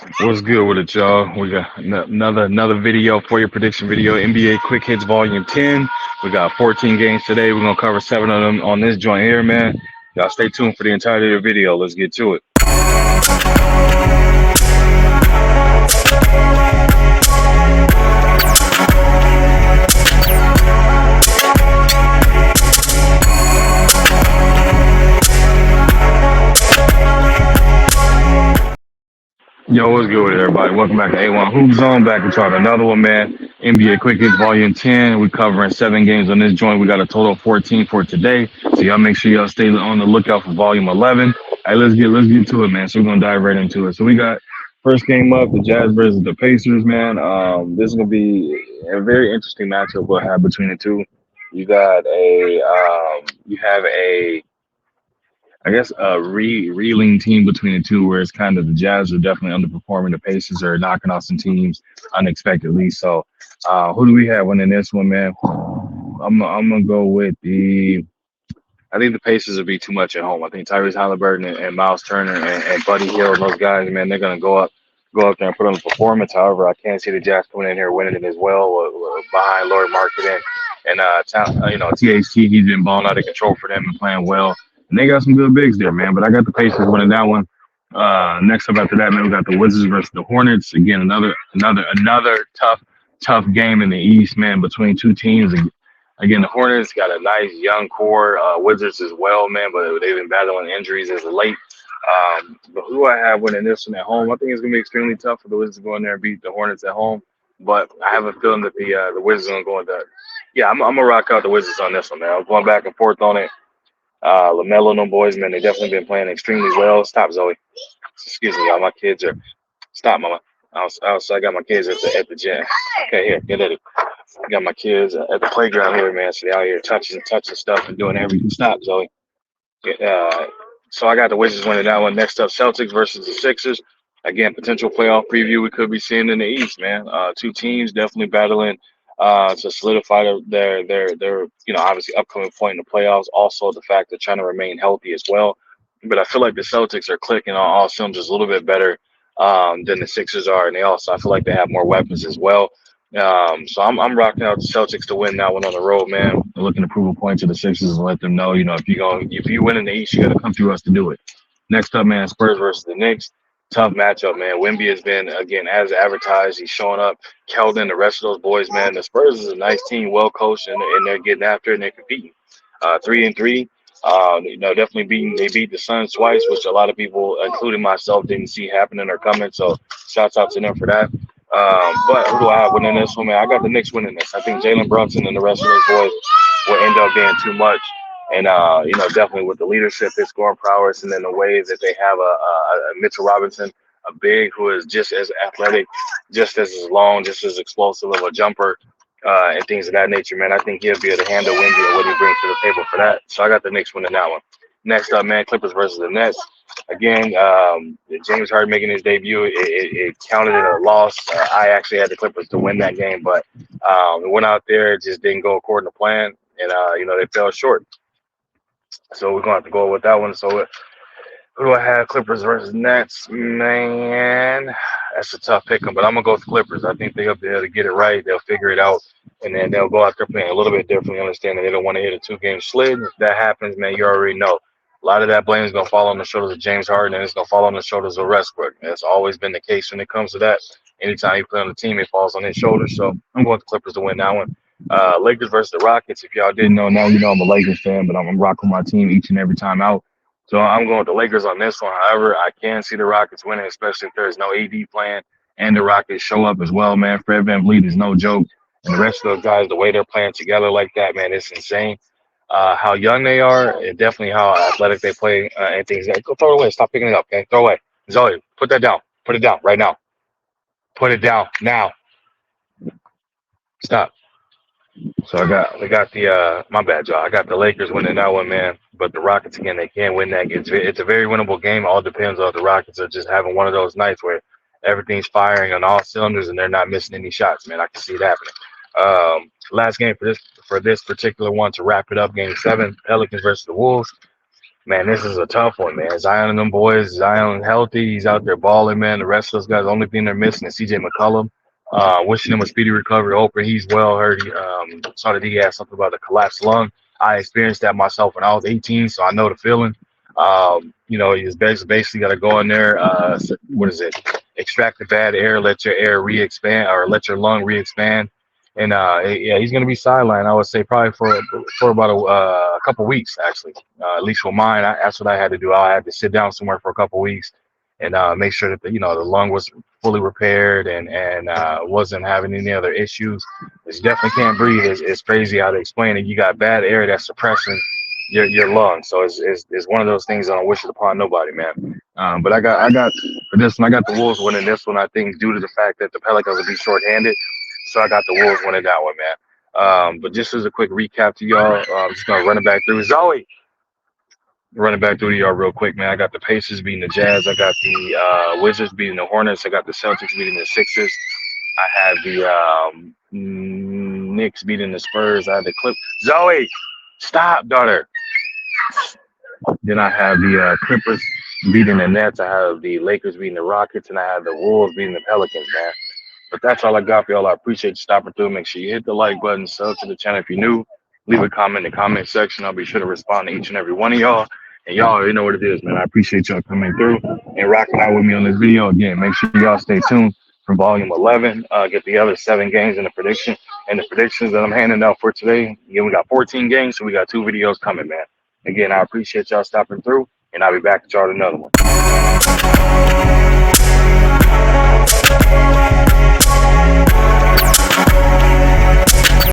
What's good with it, y'all? We got another video for your prediction video. NBA Quick Hits Volume 10. We got 14 games today. We're gonna cover 7 of them on this joint here, man. Y'all stay tuned for the entirety of the video. Let's get to it. Yo, what's good with it, everybody? Welcome back to A1 Hoop Zone. Back to talk another one, man. NBA Quick Hits Volume 10. We're covering 7 games on this joint. We got a total of 14 for today. So y'all make sure y'all stay on the lookout for Volume 11. All right, let's get to it, man. So we're gonna dive right into it. So we got first game up, the Jazz versus the Pacers, man. This is gonna be a very interesting matchup we'll have between the two. You have a I guess a reeling team between the two, where it's kind of the Jazz are definitely underperforming. The Pacers are knocking off some teams unexpectedly. So, who do we have winning this one, man? I'm gonna go with the. I think the Pacers will be too much at home. I think Tyrese Halliburton and Miles Turner and Buddy Hield and those guys, man, they're gonna go up there and put on the performance. However, I can't see the Jazz coming in here winning it as well behind Lord Marketing and THT. He's been balling out of control for them and playing well. And they got some good bigs there, man. But I got the Pacers winning that one. Next up after that, man, we got the Wizards versus the Hornets. Again, another tough game in the East, man, between two teams. Again, the Hornets got a nice young core. Wizards as well, man, but they've been battling injuries as of late. But who I have winning this one at home, I think it's gonna be extremely tough for the Wizards to go in there and beat the Hornets at home. But I have a feeling that the Wizards are going to. Yeah, I'm gonna rock out the Wizards on this one, man. I'm going back and forth on it. LaMelo and them boys, man, they definitely been playing extremely well. Stop, Zoe. Excuse me, y'all. My kids are. Stop, mama. I got my kids at the gym. Okay, here, get at it. I got my kids at the playground here, man. So they out here touching stuff and doing everything. Stop, Zoe. So I got the Wizards winning that one. Next up, Celtics versus the Sixers. Again, potential playoff preview we could be seeing in the East, man. Two teams definitely battling to solidify their obviously upcoming point in the playoffs. Also, the fact they're trying to remain healthy as well. But I feel like the Celtics are clicking on all cylinders a little bit better than the Sixers are, and I feel like they have more weapons as well. So I'm rocking out the Celtics to win that one on the road, man. I'm looking to prove a point to the Sixers and let them know, if you win in the East, you got to come through us to do it. Next up, man, Spurs versus the Knicks. Tough matchup, man. Wemby has been, again, as advertised. He's showing up. Keldon, the rest of those boys, man. The Spurs is a nice team, well coached, and they're getting after it and they're competing. 3-3. Definitely they beat the Suns twice, which a lot of people, including myself, didn't see happening or coming. So shouts out to them for that. But who do I have winning this one, man? I got the Knicks winning this. I think Jalen Brunson and the rest of those boys will end up being too much. And, definitely with the leadership, their scoring prowess, and then the way that they have a Mitchell Robinson, a big who is just as athletic, just as long, just as explosive of a jumper, and things of that nature, man. I think he'll be able to handle Wemby and what he brings to the table for that. So I got the Knicks winning that one. Next up, man, Clippers versus the Nets. Again, James Harden making his debut, it counted as a loss. I actually had the Clippers to win that game, but we went out there, it just didn't go according to plan, and they fell short. So we're gonna have to go with that one. So who do I have? Clippers versus Nets. Man, that's a tough pick 'em, but I'm gonna go with the Clippers. I think they'll be able to get it right. They'll figure it out, and then they'll go out there playing a little bit differently. Understand that they don't want to hit a 2-game slid. If that happens, man, you already know. A lot of that blame is gonna fall on the shoulders of James Harden, and it's gonna fall on the shoulders of Westbrook. That's always been the case when it comes to that. Anytime you play on the team, it falls on his shoulders. So I'm going with the Clippers to win that one. Lakers versus the Rockets. If y'all didn't know, now you know I'm a Lakers fan, but I'm rocking my team each and every time out. So I'm going with the Lakers on this one. However, I can see the Rockets winning, especially if there's no AD playing and the Rockets show up as well, man. Fred VanVleet is no joke. And the rest of those guys, the way they're playing together like that, man, it's insane. How young they are, and definitely how athletic they play and things. Go throw it away. Stop picking it up, okay? Throw it away. Zoe, put that down. Put it down right now. Put it down now. Stop. So we got the my bad, y'all. I got the Lakers winning that one, man. But the Rockets again, they can't win that. It's a very winnable game. All depends on if the Rockets are just having one of those nights where everything's firing on all cylinders and they're not missing any shots, man. I can see it happening. Last game for this particular one to wrap it up, Game 7, Pelicans versus the Wolves. Man, this is a tough one, man. Zion and them boys, Zion healthy. He's out there balling, man. The rest of those guys, the only thing they're missing is CJ McCollum. Wishing him a speedy recovery. Hoping he's well. Heard he saw that he had something about a collapsed lung. I experienced that myself when I was 18, so I know the feeling. He's basically got to go in there. What is it? Extract the bad air, let your air re-expand, or let your lung re-expand. And yeah, he's going to be sidelined. I would say probably for about a couple weeks, actually. At least with mine, that's what I had to do. I had to sit down somewhere for a couple weeks and make sure that the lung was fully repaired and wasn't having any other issues. It's definitely can't breathe. It's crazy how to explain it. You got bad air that's suppressing your lungs. So it's one of those things I don't wish it upon nobody, man. But I got for this one, I got the Wolves winning this one. I think due to the fact that the Pelicans will be shorthanded. So I got the Wolves winning that one, man. But just as a quick recap to y'all, I'm just gonna run it back through. Zoe, running back through to y'all real quick, man. I got the Pacers beating the Jazz. I got the Wizards beating the Hornets. I got the Celtics beating the Sixers. I had the Knicks beating the Spurs. I had the Zoe, stop, daughter. Then I have the Clippers beating the Nets. I have the Lakers beating the Rockets, and I have the Wolves beating the Pelicans, man. But that's all I got for y'all. I appreciate you stopping through. Make sure you hit the like button, sub to the channel if you're new. Leave a comment in the comment section. I'll be sure to respond to each and every one of y'all. And y'all already know what it is, man. I appreciate y'all coming through and rocking out with me on this video. Again, make sure y'all stay tuned for volume 11. Get the other 7 games in the prediction and the predictions that I'm handing out for today. Again, we got 14 games, so we got 2 videos coming, man. Again, I appreciate y'all stopping through, and I'll be back to y'all with another one.